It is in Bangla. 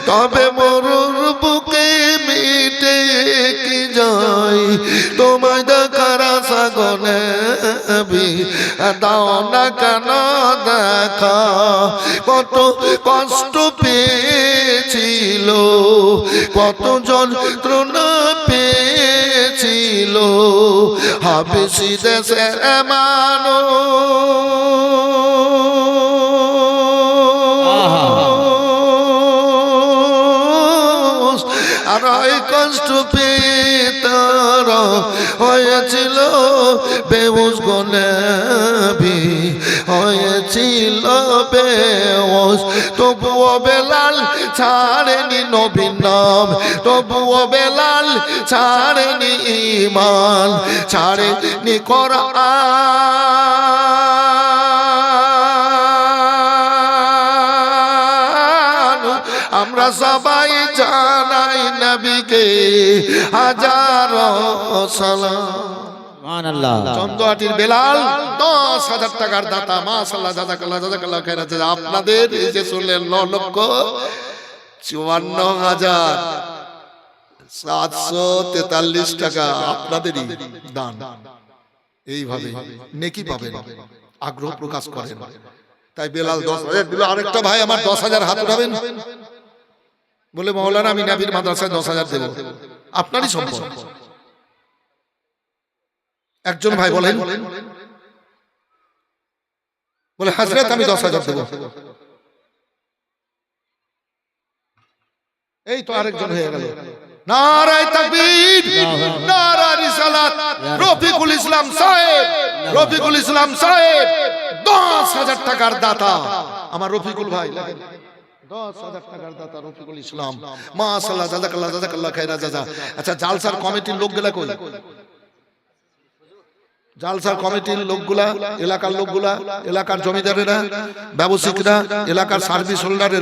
তবে মরুর বুকে মিটে কি যায় তোমায় দেখার আশা গনে দাও না কেন দেখা কত কষ্ট পেয়েছিল কত যন্ত্রণা পেয়েছিল হাবেশি দেশের মানুষ আর এই কষ্ট পেয়ে তারা হয়েছিল বেহুশ গনেবি হয়েছিল বেহুশ তবুও বেলাল ছাড়েনি নবীর নাম তবুও বেলাল ছাড়েনি ঈমান ছাড়েনি কোরআন আমরা সবাই জানাই নবীকে হাজারো সালাম সুবহানাল্লাহ। চন্দ্রহাটির বেলাল 10,000 টাকার দাতা মাশাআল্লাহ জাযাকাল্লাহ জাযাকাল্লাহ খায়রাত। আপনাদের এই যে শুনলেন 9,54,743 টাকা আপনাদেরই দান। এইভাবে নেকি পাবেন আগ্রহ প্রকাশ করেন। তাই বেলাল 10,000 দিল। আরেকটা ভাই আমার 10,000 হাত উঠাবেন বলে মাওলানা আমি নবীর মাদ্রাসায় 10,000 দেব। আপনারই সম্পদ। একজন ভাই বলেন বলে হযরত আমি 10,000 দেব। এই তো আরেকজন হয়ে গেল। নারায়ে তাকবীর নারায়ে রিসালাত। রফিকুল ইসলাম সাহেব রফিকুল ইসলাম সাহেব 10,000 টাকার দাতা আমার রফিকুল ভাই। 10,000 টাকার দাতা রফিকুল ইসলাম মাশাআল্লাহ জাযাকাল্লাহ জাযাকাল্লাহ খায়রা জাযা। আচ্ছা জালসার কমিটির লোকগুলা কই? জালসার কমিটির লোকগুলা এলাকার লোকগুলা এলাকার জমিদারেরা ব্যবসায়িকরা এলাকার সার্ভিস হোল্ডারেরা